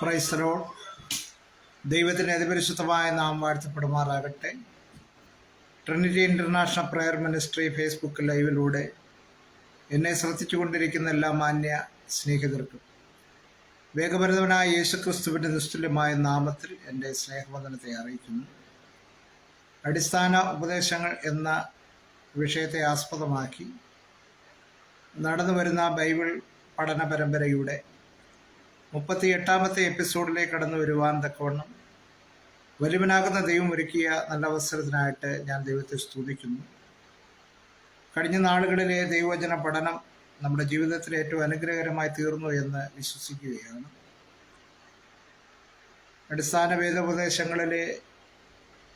Praise the Lord. ദൈവത്തിൻ്റെ അതിപരിശുദ്ധമായ നാമം വാഴ്ത്തപ്പെടുമാറാകട്ടെ. Trinity International Prayer Ministry Facebook ലൈവിലൂടെ എന്നെ ശ്രദ്ധിച്ചുകൊണ്ടിരിക്കുന്ന എല്ലാ മാന്യ സ്നേഹിതർക്കും വേഗഭരിതവനായ യേശുക്രിസ്തുവിൻ്റെ നിസ്തുല്യമായ നാമത്തിൽ എൻ്റെ സ്നേഹവന്ദനത്തെ അറിയിക്കുന്നു. അടിസ്ഥാന ഉപദേശങ്ങൾ എന്ന വിഷയത്തെ ആസ്പദമാക്കി നടന്നു വരുന്ന ബൈബിൾ പഠന പരമ്പരയുടെ 38ാമത്തെ എപ്പിസോഡിലേക്ക് കടന്നു വരുവാൻ തക്കവണ്ണം വലിയവനാകുന്ന ദൈവം ഒരുക്കിയ നല്ല അവസരത്തിനായിട്ട് ഞാൻ ദൈവത്തെ സ്തുതിക്കുന്നു. കഴിഞ്ഞ നാളുകളിലെ ദൈവവചന പഠനം നമ്മുടെ ജീവിതത്തിൽ ഏറ്റവും അനുഗ്രഹകരമായി തീർന്നു എന്ന് വിശ്വസിക്കുകയാണ്. അടിസ്ഥാന വേദോപദേശങ്ങളിലെ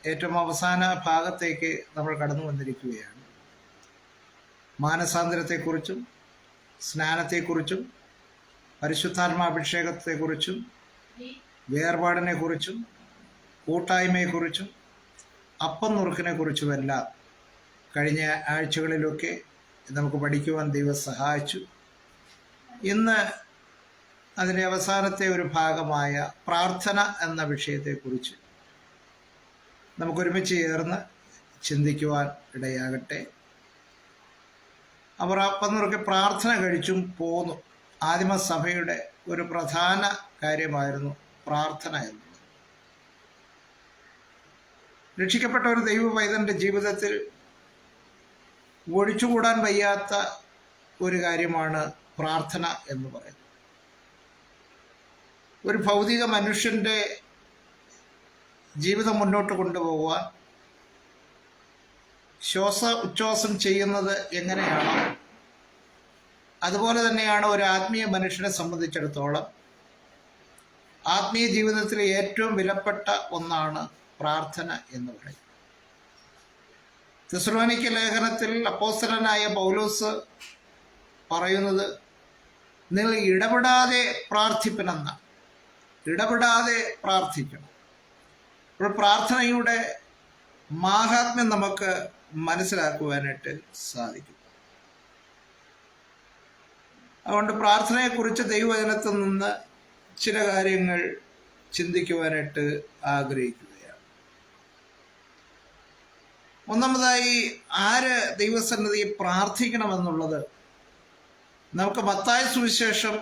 ഏറ്റവും അവസാന ഭാഗത്തേക്ക് നമ്മൾ കടന്നു വന്നിരിക്കുകയാണ്. മാനസാന്തരത്തെക്കുറിച്ചും സ്നാനത്തെക്കുറിച്ചും പരിശുദ്ധാത്മാഭിഷേകത്തെക്കുറിച്ചും വേർപാടിനെക്കുറിച്ചും കൂട്ടായ്മയെക്കുറിച്ചും അപ്പം നുറുക്കിനെക്കുറിച്ചുമെല്ലാം കഴിഞ്ഞ ആഴ്ചകളിലൊക്കെ നമുക്ക് പഠിക്കുവാൻ ദൈവം സഹായിച്ചു. ഇന്ന് അതിൻ്റെ അവസാനത്തെ ഒരു ഭാഗമായ പ്രാർത്ഥന എന്ന വിഷയത്തെക്കുറിച്ച് നമുക്കൊരുമിച്ച് ചേർന്ന് ചിന്തിക്കുവാൻ ഇടയാകട്ടെ. അവർ അപ്പം നുറുക്കി പ്രാർത്ഥന കഴിച്ചും പോന്നു. ആദിമസഭയുടെ ഒരു പ്രധാന കാര്യമായിരുന്നു പ്രാർത്ഥന എന്നത്. രക്ഷിക്കപ്പെട്ട ഒരു ദൈവ പൈതൻ്റെ ജീവിതത്തിൽ ഒഴിച്ചുകൂടാൻ വയ്യാത്ത ഒരു കാര്യമാണ് പ്രാർത്ഥന എന്ന് പറയുന്നത്. ഒരു ഭൗതിക മനുഷ്യൻ്റെ ജീവിതം മുന്നോട്ട് കൊണ്ടുപോകുവാൻ ഉച്ഛ്വാസം ചെയ്യുന്നത് എങ്ങനെയാണോ അതുപോലെ തന്നെയാണ് ഒരു ആത്മീയ മനുഷ്യനെ സംബന്ധിച്ചിടത്തോളം ആത്മീയ ജീവിതത്തിലെ ഏറ്റവും വിലപ്പെട്ട ഒന്നാണ് പ്രാർത്ഥന എന്ന് പറയുന്നത്. തെസ്സലോനിക്ക ലേഖനത്തിൽ അപ്പോസ്തലനായ പൗലോസ് പറയുന്നത് നിങ്ങൾ ഇടപെടാതെ പ്രാർത്ഥിപ്പനെന്നാണ്. ഇടപെടാതെ പ്രാർത്ഥിക്കണം. അപ്പോൾ പ്രാർത്ഥനയുടെ മാഹാത്മ്യം നമുക്ക് മനസ്സിലാക്കുവാനായിട്ട് സാധിക്കും. അതുകൊണ്ട് പ്രാർത്ഥനയെക്കുറിച്ച് ദൈവവചനത്തിൽ നിന്ന് ചില കാര്യങ്ങൾ ചിന്തിക്കുവാനായിട്ട് ആഗ്രഹിക്കുകയാണ്. ഒന്നാമതായി, ആര് ദൈവസന്നിധിയിൽ പ്രാർത്ഥിക്കണമെന്നുള്ളത് നമുക്ക് മത്തായി സുവിശേഷം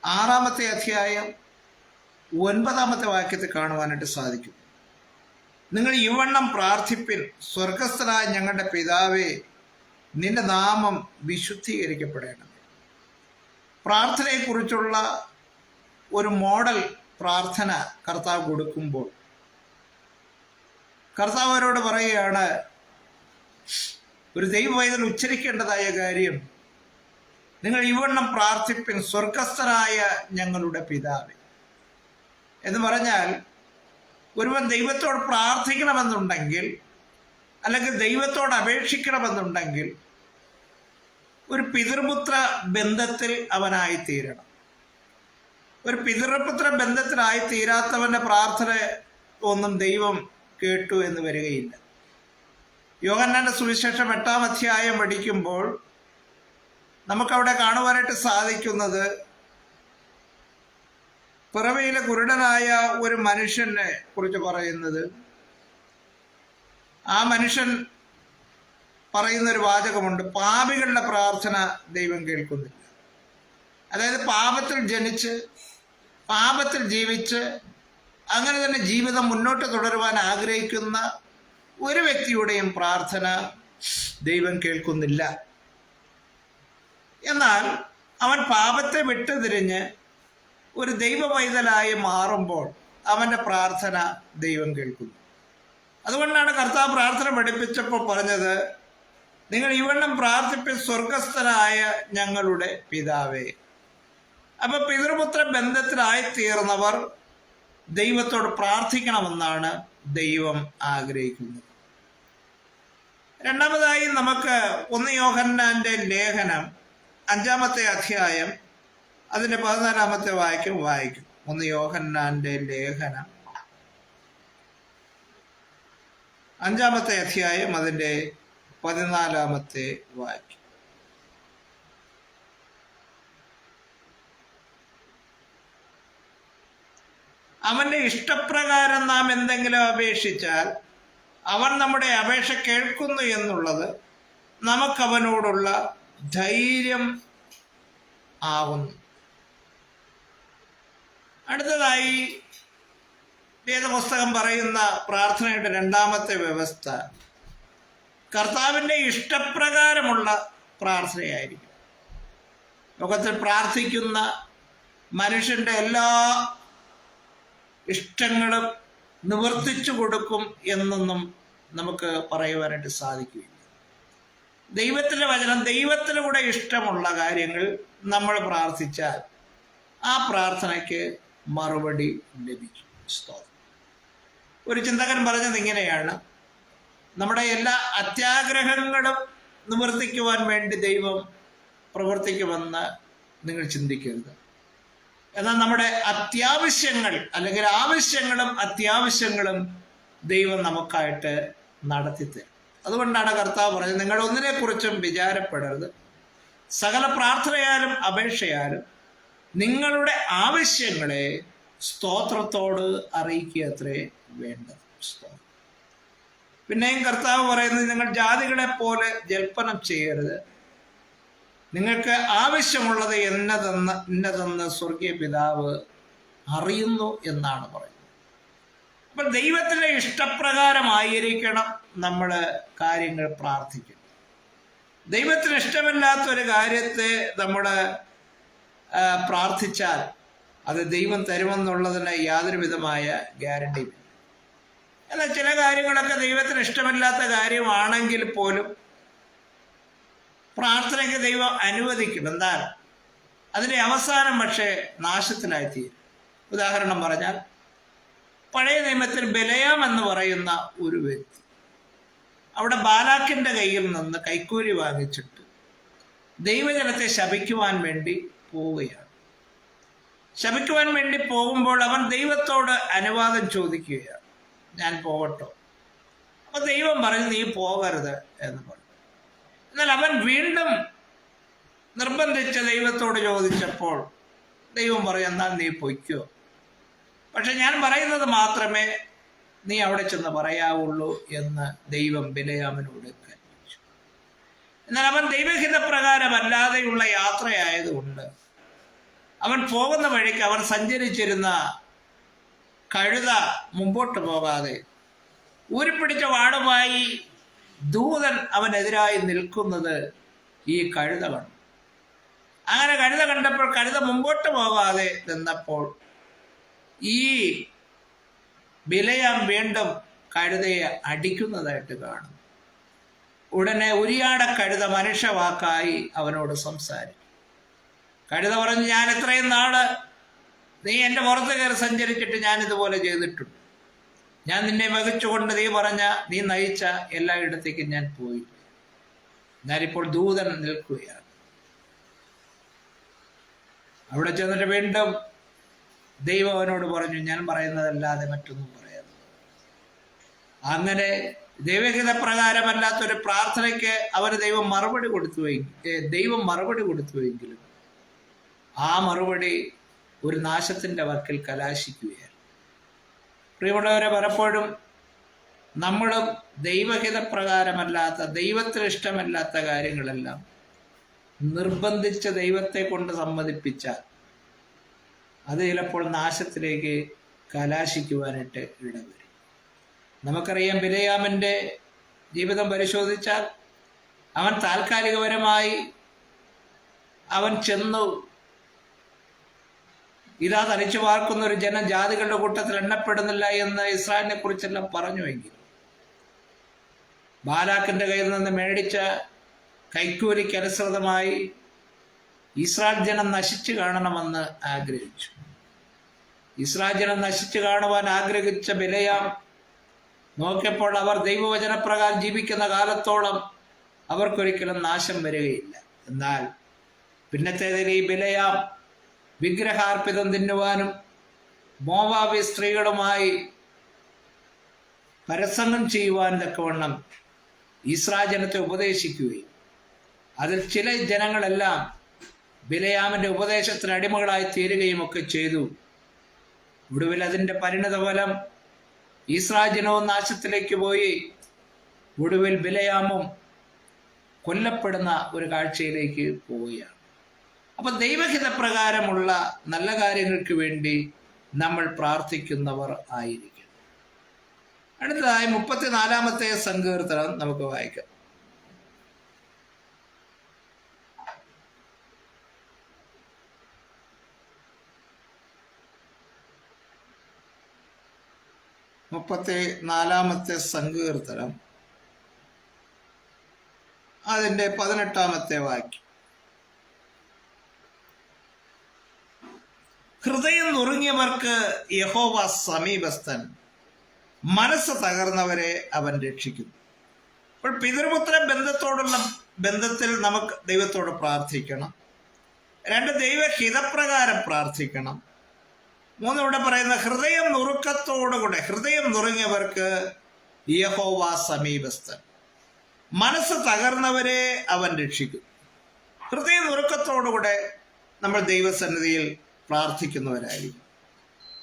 6-ാമത്തെ അധ്യായം 9-ാമത്തെ വാക്യത്തിൽ കാണുവാനായിട്ട് സാധിക്കും. നിങ്ങൾ ഇവണ്ണം പ്രാർത്ഥിപ്പിൻ, സ്വർഗസ്ഥനായ ഞങ്ങളുടെ പിതാവേ, നിന്റെ നാമം വിശുദ്ധീകരിക്കപ്പെടണം. പ്രാർത്ഥനയെക്കുറിച്ചുള്ള ഒരു മോഡൽ പ്രാർത്ഥന കർത്താവ് കൊടുക്കുമ്പോൾ കർത്താവ് അവരോട് പറയുകയാണ്, ഒരു ദൈവവൈതൽ ഉച്ചരിക്കേണ്ടതായ കാര്യം, നിങ്ങൾ ഇവണ്ണം പ്രാർത്ഥിപ്പിൻ, സ്വർഗസ്ഥനായ ഞങ്ങളുടെ പിതാവേ എന്ന് പറഞ്ഞാൽ, ഒരുവൻ ദൈവത്തോട് പ്രാർത്ഥിക്കണമെന്നുണ്ടെങ്കിൽ അല്ലെങ്കിൽ ദൈവത്തോട് അപേക്ഷിക്കണമെന്നുണ്ടെങ്കിൽ ഒരു പിതൃപുത്ര ബന്ധത്തിൽ അവനായിത്തീരണം. ഒരു പിതൃപുത്ര ബന്ധത്തിലായി തീരാത്തവൻ്റെ പ്രാർത്ഥന ഒന്നും ദൈവം കേട്ടു എന്ന് വരികയില്ല. യോഹന്നാന്റെ സുവിശേഷം 8-ാം അധ്യായം പഠിക്കുമ്പോൾ നമുക്കവിടെ കാണുവാനായിട്ട് സാധിക്കുന്നത്, പിറവിയിലെ കുരുടനായ ഒരു മനുഷ്യനെ കുറിച്ച് പറയുന്നത്, ആ മനുഷ്യൻ പറയുന്നൊരു വാചകമുണ്ട്, പാപികളുടെ പ്രാർത്ഥന ദൈവം കേൾക്കുന്നില്ല. അതായത് പാപത്തിൽ ജനിച്ച് പാപത്തിൽ ജീവിച്ച് അങ്ങനെ തന്നെ ജീവിതം മുന്നോട്ട് തുടരുവാൻ ആഗ്രഹിക്കുന്ന ഒരു വ്യക്തിയുടെയും പ്രാർത്ഥന ദൈവം കേൾക്കുന്നില്ല. എന്നാൽ അവൻ പാപത്തെ വിട്ടുതിരിഞ്ഞ് ഒരു ദൈവവൈതലായി മാറുമ്പോൾ അവൻ്റെ പ്രാർത്ഥന ദൈവം കേൾക്കുന്നു. അതുകൊണ്ടാണ് കർത്താവ് പ്രാർത്ഥന പഠിപ്പിച്ചപ്പോൾ പറഞ്ഞത്, നിങ്ങൾ ഇവണ്ണം പ്രാർത്ഥിപ്പിൻ, സ്വർഗസ്ഥനായ ഞങ്ങളുടെ പിതാവേ. അപ്പൊ പിതൃപുത്ര ബന്ധത്തിലായിത്തീർന്നവർ ദൈവത്തോട് പ്രാർത്ഥിക്കണമെന്നാണ് ദൈവം ആഗ്രഹിക്കുന്നത്. രണ്ടാമതായി, നമുക്ക് 1 യോഹന്നാന്റെ ലേഖനം 5-ാമത്തെ അധ്യായം അതിൻ്റെ 14-ാമത്തെ വാക്യം വായിക്കും. 1 യോഹന്നാന്റെ ലേഖനം 5-ാമത്തെ അധ്യായം അതിൻ്റെ 14-ാമത്തെ വാക്യം. അവൻ്റെ ഇഷ്ടപ്രകാരം നാം എന്തെങ്കിലും അപേക്ഷിച്ചാൽ അവൻ നമ്മുടെ അപേക്ഷ കേൾക്കുന്നു എന്നുള്ളത് നമുക്കവനോടുള്ള ധൈര്യം ആവുന്നു. അടുത്തതായി വേദപുസ്തകം പറയുന്ന പ്രാർത്ഥനയുടെ രണ്ടാമത്തെ വ്യവസ്ഥ കർത്താവിൻ്റെ ഇഷ്ടപ്രകാരമുള്ള പ്രാർത്ഥനയായിരിക്കും. ലോകത്തിൽ പ്രാർത്ഥിക്കുന്ന മനുഷ്യൻ്റെ എല്ലാ ഇഷ്ടങ്ങളും നിവർത്തിച്ചു കൊടുക്കും എന്നൊന്നും നമുക്ക് പറയുവാനായിട്ട് സാധിക്കുകയില്ല. ദൈവത്തിൻ്റെ വചനം, ദൈവത്തിലൂടെ ഇഷ്ടമുള്ള കാര്യങ്ങൾ നമ്മൾ പ്രാർത്ഥിച്ചാൽ ആ പ്രാർത്ഥനയ്ക്ക് മറുപടി ലഭിക്കും. ഒരു ചിന്തകൻ പറഞ്ഞത് ഇങ്ങനെയാണ്: നമ്മുടെ എല്ലാ അത്യാഗ്രഹങ്ങളും നിവർത്തിക്കുവാൻ വേണ്ടി ദൈവം പ്രവർത്തിക്കുമെന്ന് നിങ്ങൾ ചിന്തിക്കരുത്. എന്നാൽ നമ്മുടെ അത്യാവശ്യങ്ങൾ അല്ലെങ്കിൽ ആവശ്യങ്ങളും അത്യാവശ്യങ്ങളും ദൈവം നമുക്കായിട്ട് നടത്തിത്തരും. അതുകൊണ്ടാണ് കർത്താവ് പറഞ്ഞത്, നിങ്ങൾ ഒന്നിനെക്കുറിച്ചും വിചാരപ്പെടരുത്, സകല പ്രാർത്ഥനയാലും അപേക്ഷയാലും നിങ്ങളുടെ ആവശ്യങ്ങളെ സ്തോത്രത്തോട് അറിയിക്കുക അത്രേ വേണ്ടത്. പിന്നെയും കർത്താവ് പറയുന്നത്, നിങ്ങൾ ജാതികളെ പോലെ ജൽപ്പനം ചെയ്യരുത്, നിങ്ങൾക്ക് ആവശ്യമുള്ളത് ഇന്നതെന്ന് സ്വർഗീയ പിതാവ് അറിയുന്നു എന്നാണ് പറയുന്നത്. അപ്പം ദൈവത്തിൻ്റെ ഇഷ്ടപ്രകാരമായിരിക്കണം നമ്മൾ കാര്യങ്ങൾ പ്രാർത്ഥിക്കുന്നത്. ദൈവത്തിന് ഇഷ്ടമില്ലാത്തൊരു കാര്യത്തെ നമ്മൾ പ്രാർത്ഥിച്ചാൽ അത് ദൈവം തരുമെന്നുള്ളതിന് യാതൊരു വിധമായ ഗ്യാരണ്ടിയും. എന്നാൽ ചില കാര്യങ്ങളൊക്കെ ദൈവത്തിന് ഇഷ്ടമില്ലാത്ത കാര്യമാണെങ്കിൽ പോലും പ്രാർത്ഥനയ്ക്ക് ദൈവം അനുവദിക്കണം. എന്നാൽ അതിൻ്റെ അവസാനം പക്ഷേ നാശത്തിലായിത്തീരും. ഉദാഹരണം പറഞ്ഞാൽ, പഴയ നിയമത്തിൽ ബിലയാം എന്ന് പറയുന്ന ഒരു വ്യക്തി അവിടെ ബാലാക്കിൻ്റെ കയ്യിൽ നിന്ന് കൈക്കൂലി വാങ്ങിച്ചിട്ട് ദൈവജനത്തെ ശപിക്കുവാൻ വേണ്ടി പോവുകയാണ്. ശപിക്കുവാൻ വേണ്ടി പോകുമ്പോൾ അവൻ ദൈവത്തോട് അനുവാദം ചോദിക്കുകയാണ്, ഞാൻ പോകട്ടോ? അപ്പോൾ ദൈവം പറഞ്ഞു, നീ പോകരുത് എന്ന് പറഞ്ഞു. എന്നാൽ അവൻ വീണ്ടും നിർബന്ധിച്ച് ദൈവത്തോട് ചോദിച്ചപ്പോൾ ദൈവം പറയും, എന്നാൽ നീ പൊയ്ക്കോ, പക്ഷെ ഞാൻ പറയുന്നത് മാത്രമേ നീ അവിടെ ചെന്ന് പറയാവുള്ളൂ എന്ന് ദൈവം ബിലയാമിനോട് കൽപ്പിച്ചു. എന്നാൽ അവൻ ദൈവഹിതപ്രകാരമല്ലാതെയുള്ള യാത്രയായതുകൊണ്ട് അവൻ പോകുന്ന വഴിക്ക് അവൻ സഞ്ചരിച്ചിരുന്ന കഴുത മുമ്പോട്ട് പോകാതെ ഊരിപ്പിടിച്ച വാളുമായി ദൂതൻ അവനെതിരായി നിൽക്കുന്നത് ഈ കഴുത കണ്ടു. അങ്ങനെ കഴുത കണ്ടപ്പോൾ കഴുത മുമ്പോട്ട് പോകാതെ നിന്നപ്പോൾ ഈ ബിലയാം വീണ്ടും കഴുതയെ അടിക്കുന്നതായിട്ട് കാണുന്നു. ഉടനെ ഉരിയാട കഴുത മനുഷ്യവാക്കായി അവനോട് സംസാരിച്ചു. കഴുത പറഞ്ഞു, ഞാൻ ഇത്രയും നാള് നീ എൻ്റെ പുറത്ത് കയറി സഞ്ചരിച്ചിട്ട് ഞാൻ ഇതുപോലെ ചെയ്തിട്ടുണ്ട്. ഞാൻ നിന്നെ വഹിച്ചുകൊണ്ട് നീ നയിച്ച എല്ലായിടത്തേക്കും ഞാൻ പോയി. ഞാനിപ്പോൾ ദൂതൻ നിൽക്കുകയാണ്. അവിടെ ചെന്നിട്ട് വീണ്ടും ദൈവം അവനോട് പറഞ്ഞു, ഞാൻ പറയുന്നതല്ലാതെ മറ്റൊന്നും പറയാതെ. അങ്ങനെ ദൈവഹിത പ്രകാരമല്ലാത്തൊരു പ്രാർത്ഥനയ്ക്ക് അവന് ദൈവം മറുപടി കൊടുത്തുവെങ്കിലും ആ മറുപടി ഒരു നാശത്തിൻ്റെ വക്കിൽ കലാശിക്കുകയാണ്. പ്രിയമുള്ളവരെ, പലപ്പോഴും നമ്മളും ദൈവഹിത പ്രകാരമല്ലാത്ത, ദൈവത്തിന് ഇഷ്ടമല്ലാത്ത കാര്യങ്ങളെല്ലാം നിർബന്ധിച്ച് ദൈവത്തെ കൊണ്ട് സമ്മതിപ്പിച്ചാൽ അത് ചിലപ്പോൾ നാശത്തിലേക്ക് കലാശിക്കുവാനായിട്ട് ഇടവരും. നമുക്കറിയാം, ബിലയാമിൻ്റെ ജീവിതം പരിശോധിച്ചാൽ അവൻ താൽക്കാലികപരമായി അവൻ ചെന്നു ഇതാ തനിച്ചു പാർക്കുന്ന ഒരു ജനം ജാതികളുടെ കൂട്ടത്തിൽ എണ്ണപ്പെടുന്നില്ല എന്ന് ഇസ്രായേലിനെ കുറിച്ചെല്ലാം പറഞ്ഞുവെങ്കിൽ ബാലാക്കിൻ്റെ കയ്യിൽ നിന്ന് മേടിച്ച കൈക്കൂലിക്ക് അനുസൃതമായി ഇസ്രായേൽ ജനം നശിച്ചു കാണണമെന്ന് ആഗ്രഹിച്ചു. ഇസ്രായേൽ ജനം നശിച്ചു കാണുവാൻ ആഗ്രഹിച്ച ബിലയാം നോക്കിയപ്പോൾ അവർ ദൈവവചനപ്രകാരം ജീവിക്കുന്ന കാലത്തോളം അവർക്കൊരിക്കലും നാശം വരികയില്ല. എന്നാൽ പിന്നത്തേതിൽ ഈ ബിലയാം വിഗ്രഹാർപ്പിതം തിന്നുവാനും മോവാബി സ്ത്രീകളുമായി പരസംഗം ചെയ്യുവാനും തക്കവണ്ണം ഇസ്രായേൽ ജനത്തെ ഉപദേശിക്കുകയും അതിൽ ചില ജനങ്ങളെല്ലാം ബിലയാമിൻ്റെ ഉപദേശത്തിന് അടിമകളായി തീരുകയും ഒക്കെ ചെയ്തു. ഒടുവിൽ അതിൻ്റെ പരിണതഫലം ഇസ്രായേൽ നാശത്തിലേക്ക് പോയി. ഒടുവിൽ ബിലയാമും കൊല്ലപ്പെടുന്ന ഒരു കാഴ്ചയിലേക്ക് പോവുകയാണ്. അപ്പം ദൈവഹിതപ്രകാരമുള്ള നല്ല കാര്യങ്ങൾക്ക് വേണ്ടി നമ്മൾ പ്രാർത്ഥിക്കുന്നവർ ആയിരിക്കും. അടുത്തതായി 34-ാമത്തെ സങ്കീർത്തനം നമുക്ക് വായിക്കാം. മുപ്പത്തിനാലാമത്തെ സങ്കീർത്തനം അതിൻ്റെ 18-ാമത്തെ വാക്യം. ഹൃദയം നുറുങ്ങിയവർക്ക് യഹോവ സമീപസ്ഥൻ, മനസ്സ് തകർന്നവരെ അവൻ രക്ഷിക്കുന്നു. അപ്പോൾ പിതൃപുത്ര ബന്ധത്തോടുള്ള ബന്ധത്തിൽ നമുക്ക് ദൈവത്തോട് പ്രാർത്ഥിക്കണം. 2, ദൈവഹിതപ്രകാരം പ്രാർത്ഥിക്കണം. 3, ഇവിടെ പറയുന്ന ഹൃദയം നുറുക്കത്തോടുകൂടെ, ഹൃദയം നുറുങ്ങിയവർക്ക് യഹോവ സമീപസ്ഥൻ, മനസ്സ് തകർന്നവരെ അവൻ രക്ഷിക്കും. ഹൃദയ നുറുക്കത്തോടുകൂടെ നമ്മൾ ദൈവസന്നിധിയിൽ പ്രാർത്ഥിക്കുന്നവരായിരിക്കും.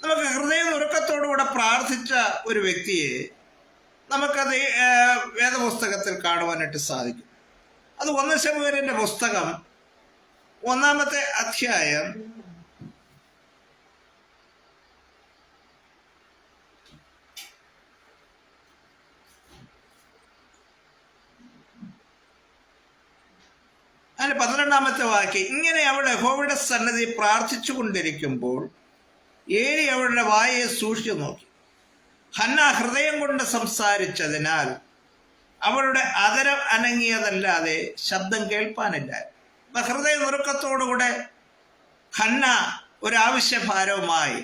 നമുക്ക് ഹൃദയ നുറുക്കത്തോടുകൂടെ പ്രാർത്ഥിച്ച ഒരു വ്യക്തിയെ നമുക്കത് വേദപുസ്തകത്തിൽ കാണുവാനായിട്ട് സാധിക്കും. അത് 1 ശമൂവേലിന്റെ പുസ്തകം 1-ാമത്തെ അധ്യായം 12-ാമത്തെ വാക്യം. ഇങ്ങനെ അവൾ യഹോവയുടെ സന്നിധി പ്രാർത്ഥിച്ചു കൊണ്ടിരിക്കുമ്പോൾ ഏലി അവളുടെ വായെ സൂക്ഷിച്ചു നോക്കി. ഹന്ന ഹൃദയം കൊണ്ട് സംസാരിച്ചതിനാൽ അവളുടെ അതരം അനങ്ങിയതല്ലാതെ ശബ്ദം കേൾപ്പാനില്ല. ഹൃദയ നുറുക്കത്തോടുകൂടെ ഹന്ന ഒരാവശ്യഭാരവുമായി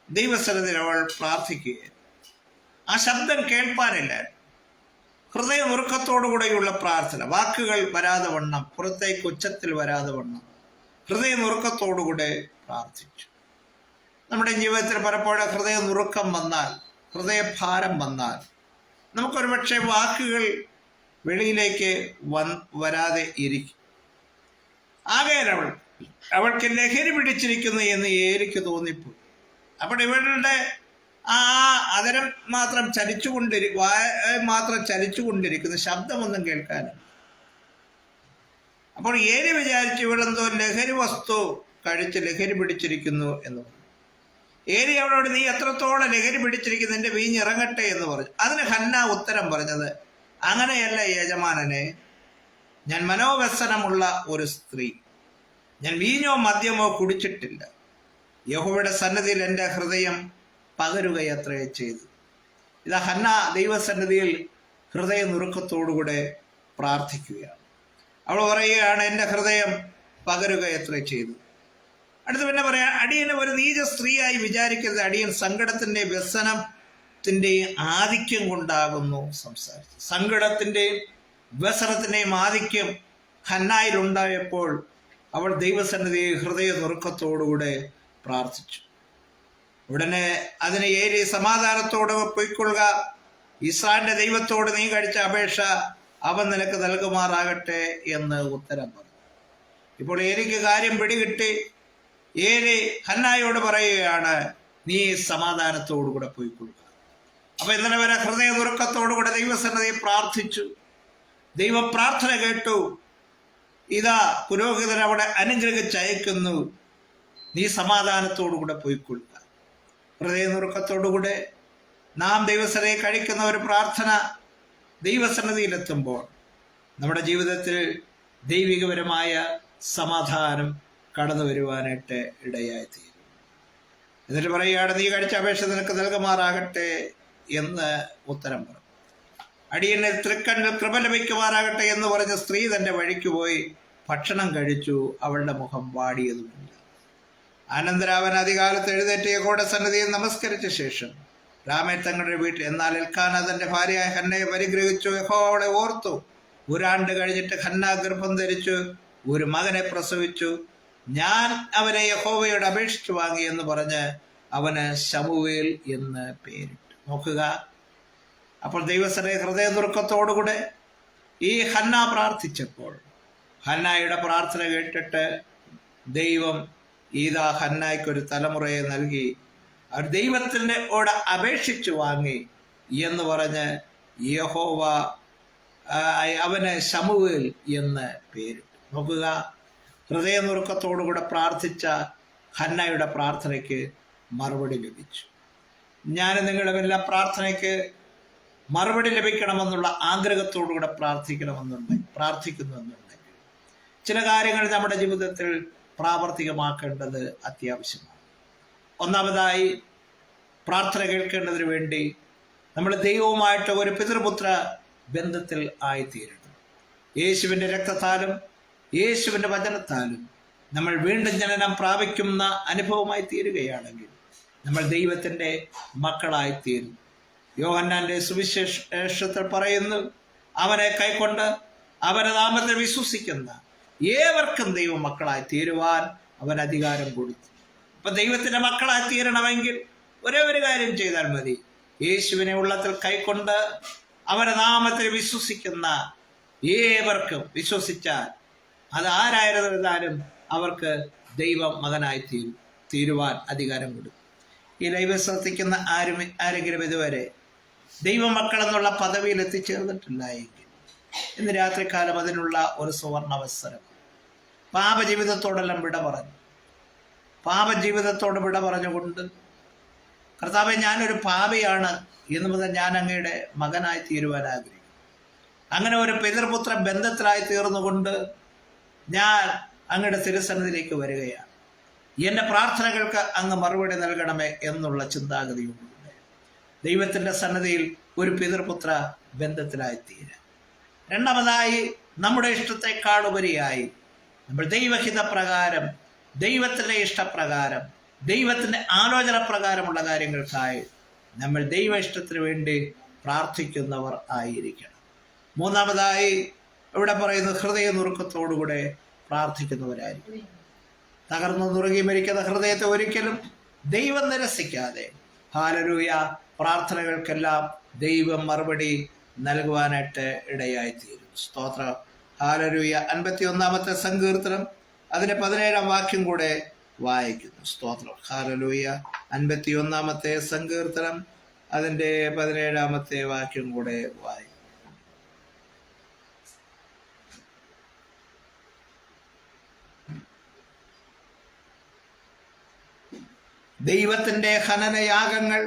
ദൈവസന്നിധിയിൽ അവൾ പ്രാർത്ഥിക്കുകയായിരുന്നു. ആ ശബ്ദം കേൾപ്പാനില്ല. ഹൃദയ നുറുക്കത്തോടുകൂടെയുള്ള പ്രാർത്ഥന, വാക്കുകൾ വരാതെ വണ്ണം, പുറത്തേക്ക് ഉച്ചത്തിൽ വരാതെ വണ്ണം ഹൃദയ നുറുക്കത്തോടുകൂടെ പ്രാർത്ഥിച്ചു. നമ്മുടെ ജീവിതത്തിൽ പലപ്പോഴും ഹൃദയ നുറുക്കം വന്നാൽ, ഹൃദയഭാരം വന്നാൽ നമുക്കൊരു പക്ഷേ വാക്കുകൾ വെളിയിലേക്ക് വരാതെ ഇരിക്കും. ആകയാൽ അവൾക്ക് ലഹരി പിടിച്ചിരിക്കുന്നു എന്ന് ഏലിക്ക് തോന്നിപ്പോയി. അപ്പോൾ ഇവളുടെ ആ അതരം മാത്രം ചലിച്ചുകൊണ്ടിരിക്കുന്നു, ശബ്ദമൊന്നും കേൾക്കാനും. അപ്പോൾ ഏലി വിചാരിച്ചു ഇവളെന്തോ ലഹരി വസ്തു കഴിച്ച് ലഹരി പിടിച്ചിരിക്കുന്നു എന്ന് പറഞ്ഞു. ഏലി അവളോട് നീ എത്രത്തോളം ലഹരി പിടിച്ചിരിക്കുന്നു, നിന്റെ വീഞ്ഞിറങ്ങട്ടെ എന്ന് പറഞ്ഞു. അതിന് ഹന്ന ഉത്തരം പറഞ്ഞത്, അങ്ങനെയല്ല യജമാനനെ, ഞാൻ മനോവ്യസനമുള്ള ഒരു സ്ത്രീ, ഞാൻ വീഞ്ഞോ മദ്യമോ കുടിച്ചിട്ടില്ല. യഹോവയുടെ സന്നിധിയിൽ എൻ്റെ ഹൃദയം പകരുകയത്രേ ചെയ്തു. ഇതാ ഹന്ന ദൈവസന്നിധിയിൽ ഹൃദയ നുറുക്കത്തോടുകൂടെ പ്രാർത്ഥിക്കുകയാണ്. അവൾ പറയുകയാണ്, എൻ്റെ ഹൃദയം പകരുകയത്രേ ചെയ്തു. അടുത്ത് പിന്നെ പറയാം, അടിയനെ ഒരു നീച സ്ത്രീയായി വിചാരിക്കരുത്, അടിയൻ സങ്കടത്തിൻ്റെ വ്യസനത്തിൻ്റെയും ആധിക്യം കൊണ്ടാകുന്നു സംസാരിച്ചു. സങ്കടത്തിൻ്റെയും വ്യസനത്തിൻ്റെയും ആധിക്യം ഹന്നായിലുണ്ടായപ്പോൾ അവൾ ദൈവസന്നിധിയിൽ ഹൃദയ നുറുക്കത്തോടുകൂടെ പ്രാർത്ഥിച്ചു. ഉടനെ അതിന് ഏലി സമാധാനത്തോടെ പൊയ്ക്കൊള്ളുക, ഇസ്രായേലിന്റെ ദൈവത്തോട് നീ കഴിച്ച അപേക്ഷ അവൻ നിനക്ക് നൽകുമാറാകട്ടെ എന്ന് ഉത്തരം പറഞ്ഞു. ഇപ്പോൾ ഏലിക്ക് കാര്യം പിടികിട്ടി. ഏലി ഹന്നായോട് പറയുകയാണ്, നീ സമാധാനത്തോടുകൂടെ പോയിക്കൊള്ളുക. അപ്പൊ ഇന്നലെ വരെ ഹൃദയ നുറുക്കത്തോടുകൂടെ ദൈവസന്നിധിയിൽ പ്രാർത്ഥിച്ചു. ദൈവം പ്രാർത്ഥന കേട്ടു. ഇതാ പുരോഹിതൻ അവിടെ അനുഗ്രഹിച്ചയക്കുന്നു, നീ സമാധാനത്തോടുകൂടെ പോയിക്കൊള്ളുക. ഹൃദയ നുറുക്കത്തോടുകൂടെ നാം ദൈവസന്നിധിയിൽ കഴിക്കുന്ന ഒരു പ്രാർത്ഥന ദൈവസന്നിധിയിലെത്തുമ്പോൾ നമ്മുടെ ജീവിതത്തിൽ ദൈവികപരമായ സമാധാനം കടന്നു വരുവാനായിട്ട് ഇടയായിത്തീരും. എന്നിട്ട് പറയുകയാണ്, നീ കഴിച്ച അപേക്ഷ നിനക്ക് നൽകുമാറാകട്ടെ എന്ന് ഉത്തരം പറഞ്ഞു. അടിയനെ തൃക്കണ്ണിൽ കൃപ ലഭിക്കുമാറാകട്ടെ എന്ന് പറഞ്ഞ സ്ത്രീ തൻ്റെ വഴിക്ക് പോയി ഭക്ഷണം കഴിച്ചു. അവളുടെ മുഖം വാടിയതുമില്ല. അനന്തരം അവൻ അധികാലത്ത് എഴുന്നേറ്റ് യഹോവയുടെ സന്നിധിയിൽ നമസ്കരിച്ച ശേഷം രാമൻ തങ്ങളുടെ വീട്ടിൽ. എന്നാൽ എൽക്കാന തന്റെ ഭാര്യയായ ഹന്നയെ പരിഗ്രഹിച്ചു. യഹോവ അവളെ ഓർത്തു. 1 ആണ്ട് കഴിഞ്ഞിട്ട് ഹന്ന ഗർഭം ധരിച്ചു, ഒരു മകനെ പ്രസവിച്ചു. ഞാൻ അവനെ യഹോവയോട് അപേക്ഷിച്ചു വാങ്ങി എന്ന് പറഞ്ഞ് അവന് ശമൂവേൽ എന്ന് പേരിട്ടു. നോക്കുക, അപ്പോൾ ദൈവസന്നിധി ഹൃദയ നുറുക്കത്തോടുകൂടെ ഈ ഹന്ന പ്രാർത്ഥിച്ചപ്പോൾ ഹന്നായുടെ പ്രാർത്ഥന കേട്ടിട്ട് ദൈവം ഈതാ ഹന്നായ്ക്കൊരു തലമുറയെ നൽകി. അവർ ദൈവത്തിനോട് അപേക്ഷിച്ചു വാങ്ങി എന്ന് പറഞ്ഞ് യഹോവ അവന് ശമൂവേൽ എന്ന് പേരിട്ടു. നോക്കുക, ഹൃദയനുറുക്കത്തോടുകൂടെ പ്രാർത്ഥിച്ച ഹന്നയുടെ പ്രാർത്ഥനയ്ക്ക് മറുപടി ലഭിച്ചു. ഞാൻ നിങ്ങളുടെ എല്ലാ പ്രാർത്ഥനയ്ക്ക് മറുപടി ലഭിക്കണമെന്നുള്ള ആഗ്രഹത്തോടുകൂടെ പ്രാർത്ഥിക്കുന്നുവെന്നുണ്ടെങ്കിൽ ചില കാര്യങ്ങൾ നമ്മുടെ ജീവിതത്തിൽ പ്രാവർത്തികമാക്കേണ്ടത് അത്യാവശ്യമാണ്. ഒന്നാമതായി, പ്രാർത്ഥന കേൾക്കേണ്ടതിന് വേണ്ടി നമ്മൾ ദൈവവുമായിട്ട് ഒരു പിതൃപുത്ര ബന്ധത്തിൽ ആയിത്തീരണം. യേശുവിൻ്റെ രക്തത്താലും യേശുവിൻ്റെ വചനത്താലും നമ്മൾ വീണ്ടും ജനനം പ്രാപിക്കുന്ന അനുഭവമായി തീരുകയാണെങ്കിൽ നമ്മൾ ദൈവത്തിൻ്റെ മക്കളായിത്തീരും. യോഹന്നാന്റെ സുവിശേഷത്തിൽ പറയുന്നു, അവനെ കൈക്കൊണ്ട് അവന്റെ നാമത്തിൽ വിശ്വസിക്കുന്ന ഏവർക്കും ദൈവ മക്കളായി തീരുവാൻ അവൻ അധികാരം കൊടുത്തു. അപ്പൊ ദൈവത്തിന്റെ മക്കളായി തീരണമെങ്കിൽ ഒരേ ഒരു കാര്യം ചെയ്താൽ മതി. യേശുവിനെ ഉള്ളത്തിൽ കൈക്കൊണ്ട് അവന്റെ നാമത്തിൽ വിശ്വസിക്കുന്ന ഏവർക്കും, വിശ്വസിച്ചാൽ അത് ആരായിരുന്നാലും അവർക്ക് ദൈവ മകനായി തീരുവാൻ അധികാരം കൊടുക്കും. ഈ ലൈവ് ശ്രദ്ധിക്കുന്ന ആരെങ്കിലും ഇതുവരെ ദൈവമക്കൾ എന്നുള്ള പദവിയിൽ എത്തിച്ചേർന്നിട്ടില്ല എങ്കിൽ ഇന്ന് രാത്രികാലം അതിനുള്ള ഒരു സുവർണാവസരം. പാപജീവിതത്തോടെല്ലാം വിട പറഞ്ഞു, പാപജീവിതത്തോട് വിട പറഞ്ഞുകൊണ്ട്, കർത്താവേ, ഞാനൊരു പാപിയാണ് എന്ന് മുതൽ ഞാൻ അങ്ങയുടെ മകനായി തീരുവാൻ ആഗ്രഹിക്കുന്നു. അങ്ങനെ ഒരു പിതൃപുത്ര ബന്ധത്തിലായി തീർന്നുകൊണ്ട് ഞാൻ അങ്ങയുടെ തിരുസന്നിധിയിലേക്ക് വരികയാണ്. എൻ്റെ പ്രാർത്ഥനകൾക്ക് അങ്ങ് മറുപടി നൽകണമേ എന്നുള്ള ചിന്താഗതിയുണ്ട്. ദൈവത്തിൻ്റെ സന്നിധിയിൽ ഒരു പിതൃപുത്ര ബന്ധത്തിലായിത്തീരാൻ. രണ്ടാമതായി, നമ്മുടെ ഇഷ്ടത്തെക്കാളുപരിയായി നമ്മൾ ദൈവഹിത പ്രകാരം, ദൈവത്തിൻ്റെ ഇഷ്ടപ്രകാരം, ദൈവത്തിൻ്റെ ആലോചന പ്രകാരമുള്ള കാര്യങ്ങൾക്കായി നമ്മൾ ദൈവ ഇഷ്ടത്തിന് വേണ്ടി പ്രാർത്ഥിക്കുന്നവർ ആയിരിക്കണം. മൂന്നാമതായി ഇവിടെ പറയുന്നത് ഹൃദയനുറുക്കത്തോടുകൂടെ പ്രാർത്ഥിക്കുന്നവരായിരിക്കും. തകർന്നു നുറുകി മരിക്കുന്ന ഹൃദയത്തെ ഒരിക്കലും ദൈവം നിരസിക്കാതെ, ഹല്ലേലൂയ, പ്രാർത്ഥനകൾക്കെല്ലാം ദൈവം മറുപടി നൽകുവാനായിട്ട് ഇടയായിത്തീരും. സ്തോത്രം, ഹല്ലേലൂയ. 51-ാമത്തെ സങ്കീർത്തനം അതിൻ്റെ 17-ാം വാക്യം കൂടെ വായിക്കുന്നു. സ്തോത്രം, ഹല്ലേലൂയ. 51-ാമത്തെ സങ്കീർത്തനം അതിൻ്റെ 17-ാമത്തെ വാക്യം കൂടെ വായിക്കും. ദൈവത്തിൻ്റെ ഹനനയാഗങ്ങൾ,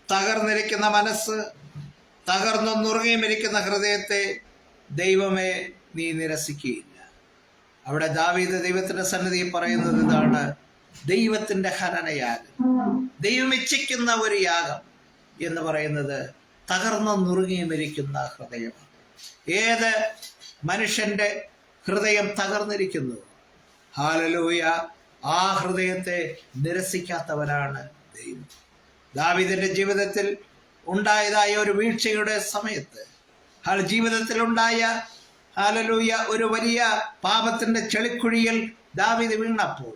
തകർന്നിരിക്കുന്ന മനസ്സ്, തകർന്നു നുറുങ്ങിയിരിക്കുന്ന ഹൃദയത്തെ ദൈവമേ നീ നിരസിക്കുകയില്ല. അവിടെ ദാവീദ് ദൈവത്തിൻ്റെ സന്നിധിയിൽ പറയുന്നത് ഇതാണ്: ദൈവത്തിൻ്റെ ഹനനയാഗം, ദൈവം ഇച്ഛിക്കുന്ന ഒരു യാഗം എന്ന് പറയുന്നത് തകർന്നു നുറുങ്ങിയിരിക്കുന്ന ഹൃദയമാണ്. ഏത് മനുഷ്യന്റെ ഹൃദയം തകർന്നിരിക്കുന്നു, ഹല്ലേലൂയ, ആ ഹൃദയത്തെ നിരസിക്കാത്തവനാണ് ദൈവം. ദാവീദിന്റെ ജീവിതത്തിൽ ഉണ്ടായതായ ഒരു വീഴ്ചയുടെ സമയത്ത്, ജീവിതത്തിൽ ഉണ്ടായ, ഹല്ലേലൂയ, ഒരു വലിയ പാപത്തിന്റെ ചെളിക്കുഴിയിൽ ദാവീദ് വീണപ്പോൾ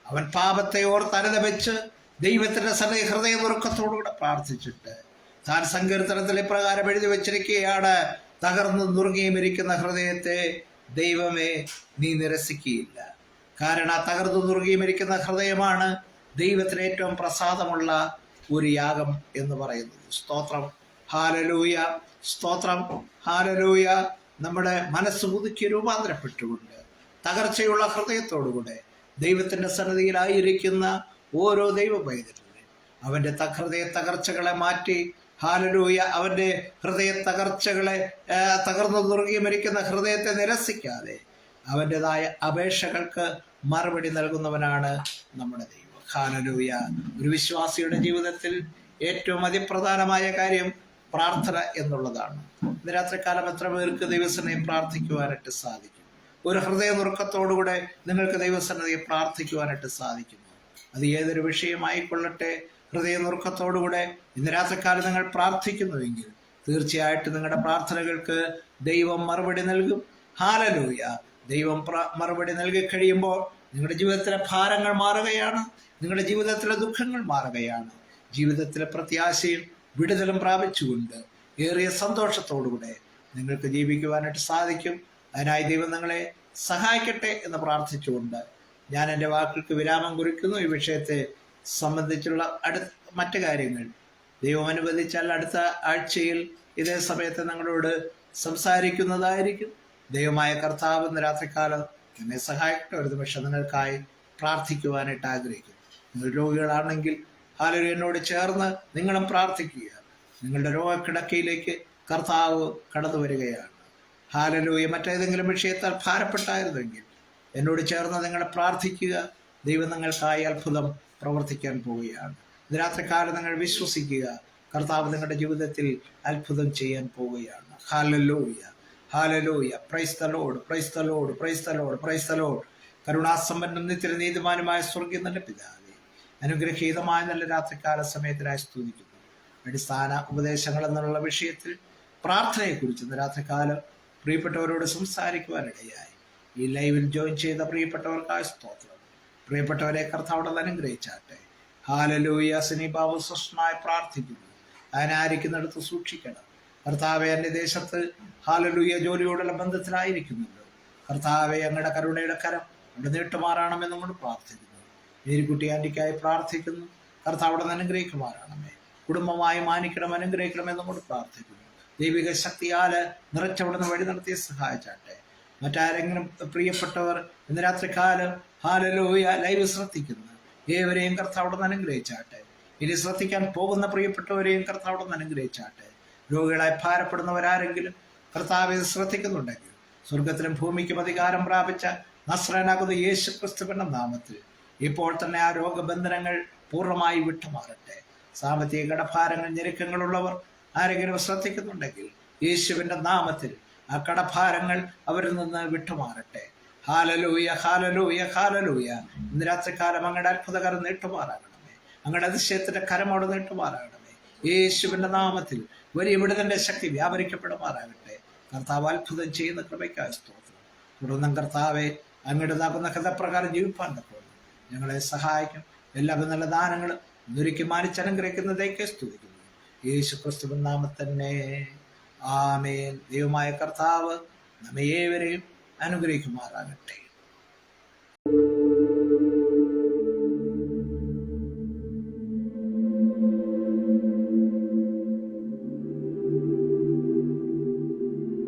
അവൻ പാപത്തെ ഓർത്ത് അനുതപിച്ച് ദൈവത്തിന്റെ സന്നിധി ഹൃദയനുറുക്കത്തോടുകൂടെ പ്രാർത്ഥിച്ചിട്ട് താൻ സങ്കീർത്തനത്തിൽ ഇപ്രകാരം എഴുതി വച്ചിരിക്കുകയാണ്: തകർന്നു നുറുങ്ങിയിരിക്കുന്ന ഹൃദയത്തെ ദൈവമേ നീ നിരസിക്കുകയില്ല. കാരണം ആ തകർന്നു നുറുങ്ങിയിരിക്കുന്ന ഹൃദയമാണ് ദൈവത്തിന് ഏറ്റവും പ്രസാദമുള്ള ഒരു യാഗം എന്ന് പറയുന്നത്. സ്തോത്രം, ഹല്ലേലൂയ, സ്തോത്രം, ഹല്ലേലൂയ. നമ്മുടെ മനസ്സ് പുതുക്കി രൂപാന്തരപ്പെട്ടുകൊണ്ട് തകർച്ചയുള്ള ഹൃദയത്തോടുകൂടെ ദൈവത്തിൻ്റെ സന്നിധിയിലായിരിക്കുന്ന ഓരോ ദൈവ പൈതലിനെ അവൻ്റെ ഹൃദയ തകർച്ചകളെ മാറ്റി, ഹല്ലേലൂയ, അവൻ്റെ ഹൃദയ തകർച്ചകളെ, തകർന്നു നുറുകി മരിക്കുന്ന ഹൃദയത്തെ നിരസിക്കാതെ അവൻ്റെതായ അപേക്ഷകൾക്ക് മറുപടി നൽകുന്നവനാണ് നമ്മുടെ ദൈവം. ഹല്ലേലൂയ. ഒരു വിശ്വാസിയുടെ ജീവിതത്തിൽ ഏറ്റവും അതിപ്രധാനമായ കാര്യം പ്രാർത്ഥന എന്നുള്ളതാണ്. ഇന്ന് രാത്രികാലം എത്ര പേർക്ക് ദൈവസന്നിധിയെ പ്രാർത്ഥിക്കുവാനായിട്ട് സാധിക്കും? ഒരു ഹൃദയനുറുക്കത്തോടുകൂടെ നിങ്ങൾക്ക് ദൈവസന്നിധിയെ പ്രാർത്ഥിക്കുവാനായിട്ട് സാധിക്കുന്നു. അത് ഏതൊരു വിഷയമായിക്കൊള്ളട്ടെ, ഹൃദയനുറുക്കത്തോടുകൂടെ ഇന്ന് രാത്രികാലം നിങ്ങൾ പ്രാർത്ഥിക്കുന്നുവെങ്കിൽ തീർച്ചയായിട്ടും നിങ്ങളുടെ പ്രാർത്ഥനകൾക്ക് ദൈവം മറുപടി നൽകും. ഹല്ലേലൂയ. ദൈവം മറുപടി നൽകി കഴിയുമ്പോൾ നിങ്ങളുടെ ജീവിതത്തിലെ ഭാരങ്ങൾ മാറുകയാണ്, നിങ്ങളുടെ ജീവിതത്തിലെ ദുഃഖങ്ങൾ മാറുകയാണ്. ജീവിതത്തിലെ പ്രത്യാശയും വിടുതലും പ്രാപിച്ചുകൊണ്ട് ഏറിയ സന്തോഷത്തോടുകൂടെ നിങ്ങൾക്ക് ജീവിക്കുവാനായിട്ട് സാധിക്കും. അതിനായി ദൈവം നിങ്ങളെ സഹായിക്കട്ടെ എന്ന് പ്രാർത്ഥിച്ചുകൊണ്ട് ഞാൻ എൻ്റെ വാക്കുകൾക്ക് വിരാമം കുറിക്കുന്നു. ഈ വിഷയത്തെ സംബന്ധിച്ചുള്ള മറ്റു കാര്യങ്ങൾ ദൈവം അനുവദിച്ചാൽ അടുത്ത ആഴ്ചയിൽ ഇതേ സമയത്ത് നിങ്ങളോട് സംസാരിക്കുന്നതായിരിക്കും. ദൈവമായ കർത്താവ് ഇന്ന് രാത്രികാലം എന്നെ സഹായിക്കട്ടെ. ഒരു നിമിഷം നിങ്ങൾക്കായി പ്രാർത്ഥിക്കുവാനായിട്ട് ആഗ്രഹിക്കുന്നു. നിങ്ങൾ രോഗികളാണെങ്കിൽ ഹാലലൂയ എന്നോട് ചേർന്ന് നിങ്ങളും പ്രാർത്ഥിക്കുക. നിങ്ങളുടെ രോഗക്കിടക്കയിലേക്ക് കർത്താവ് കടന്നു വരികയാണ്. ഹാലലൂയ മറ്റേതെങ്കിലും വിഷയത്താൽ ഭാരപ്പെട്ടായിരുന്നെങ്കിൽ എന്നോട് ചേർന്ന് നിങ്ങൾ പ്രാർത്ഥിക്കുക. ദൈവം നിങ്ങൾക്കായി അത്ഭുതം പ്രവർത്തിക്കാൻ പോവുകയാണ്. ഇന്ന് രാത്രികാലം നിങ്ങൾ വിശ്വസിക്കുക. കർത്താവ് നിങ്ങളുടെ ജീവിതത്തിൽ അത്ഭുതം ചെയ്യാൻ പോവുകയാണ്. Hallelujah, hallelujah. Praise the Lord, praise the Lord, praise the Lord, praise the Lord. കരുണാസമ്പന്നം നിത്യനീതിമാനുമായ സ്വർഗീയ നല്ല പിതാവേ, അനുഗ്രഹീതമായ നല്ല രാത്രികാല സമയത്തിനായി സ്തുതിക്കുന്നു. അടിസ്ഥാന ഉപദേശങ്ങൾ എന്നുള്ള വിഷയത്തിൽ പ്രാർത്ഥനയെക്കുറിച്ച് ഇന്ന് രാത്രികാലം പ്രിയപ്പെട്ടവരോട് സംസാരിക്കുവാനിടയായി ഈ ലൈവിൽ ജോയിൻ ചെയ്ത പ്രിയപ്പെട്ടവർക്കായ സ്തോത്രം. പ്രിയപ്പെട്ടവരെ കർത്താവിടെ അനുഗ്രഹിച്ചാട്ടെ. ഹാലലൂയ. സിനിബാബു സ്വസ്ഥമായി പ്രാർത്ഥിക്കുന്നു. അതിനായിരിക്കുന്നിടത്ത് സൂക്ഷിക്കണം. കർത്താവെ, എൻ്റെ ദേശത്ത് ഹാലലൂയ ജോലിയോടുള്ള ബന്ധത്തിലായിരിക്കുന്നുണ്ട്. കർത്താവെ, അങ്ങയുടെ കരുണയുടെ കരം അവിടെ നീട്ടുമാറാണമെന്ന് നമ്മൾ പ്രാർത്ഥിക്കുന്നു. മേരിക്കുട്ടി ആൻറ്റിക്കായി പ്രാർത്ഥിക്കുന്നു. കർത്താവിടെ അനുഗ്രഹിക്കുമാറാണമേ. കുടുംബമായി മാനിക്കണം, അനുഗ്രഹിക്കണമെന്ന് നമ്മൾ പ്രാർത്ഥിക്കുന്നു. ദൈവിക ശക്തിയാൽ നിറച്ചവിടുന്ന് വഴി നടത്തി സഹായിച്ചാട്ടെ. മറ്റാരെങ്കിലും പ്രിയപ്പെട്ടവർ ഇന്ന് രാത്രികാലം ഹാലലൂയ ലൈവ് ശ്രദ്ധിക്കുന്നു, ഏവരെയും കർത്താവിടെ അനുഗ്രഹിച്ചാട്ടെ. ഇനി ശ്രദ്ധിക്കാൻ പോകുന്ന പ്രിയപ്പെട്ടവരെയും കർത്താവിടെ അനുഗ്രഹിച്ചാട്ടെ. രോഗികളായി ഭാരപ്പെടുന്നവരാരെങ്കിലും കർത്താവെ ശ്രദ്ധിക്കുന്നുണ്ടെങ്കിൽ സ്വർഗത്തിലും ഭൂമിക്കും അധികാരം പ്രാപിച്ച നസ്രനാകുന്ന യേശു ക്രിസ്തുവിന്റെ നാമത്തിൽ ഇപ്പോൾ തന്നെ ആ രോഗബന്ധനങ്ങൾ പൂർണ്ണമായി വിട്ടുമാറട്ടെ. സാമ്പത്തിക കടഭാരങ്ങൾ ഞെരുക്കങ്ങളുള്ളവർ ആരെങ്കിലും ശ്രദ്ധിക്കുന്നുണ്ടെങ്കിൽ യേശുവിന്റെ നാമത്തിൽ ആ കടഭാരങ്ങൾ അവരിൽ നിന്ന് വിട്ടുമാറട്ടെ. Hallelujah, hallelujah, hallelujah. ഇന്ന് രാത്രികാലം അങ്ങയുടെ അത്ഭുതകരം നീട്ടുമാറാകണമേ. അങ്ങയുടെ അതിശയത്തിന്റെ കരം അവിടെ നീട്ടുമാറാകണമേ. യേശുവിന്റെ നാമത്തിൽ വലിയ വിടുതലിന്റെ ശക്തി വ്യാപരിക്കപ്പെടുമാറാകട്ടെ. കർത്താവ് അത്ഭുതം ചെയ്യുന്ന കൃപയ്ക്കായി സ്തോത്രം. തുടർന്നും കർത്താവെ, അങ്ങയുടെ നാകുന്ന കഥപ്രകാരം ജീവിപ്പാൻ തക്കോളും ഞങ്ങളെ സഹായിക്കും. എല്ലാ നല്ല ദാനങ്ങളും ഒരിക്കൽ മാനിച്ചനുഗ്രഹിക്കുന്നതേക്ക് സ്തുതിക്കുന്നു. യേശു ക്രിസ്തുവിൻ നാമത്തന്നെ ആമേൻ. ദൈവമായ കർത്താവ് നമ്മെ ഏവരെയും അനുഗ്രഹിക്കുമാറാകട്ടെ.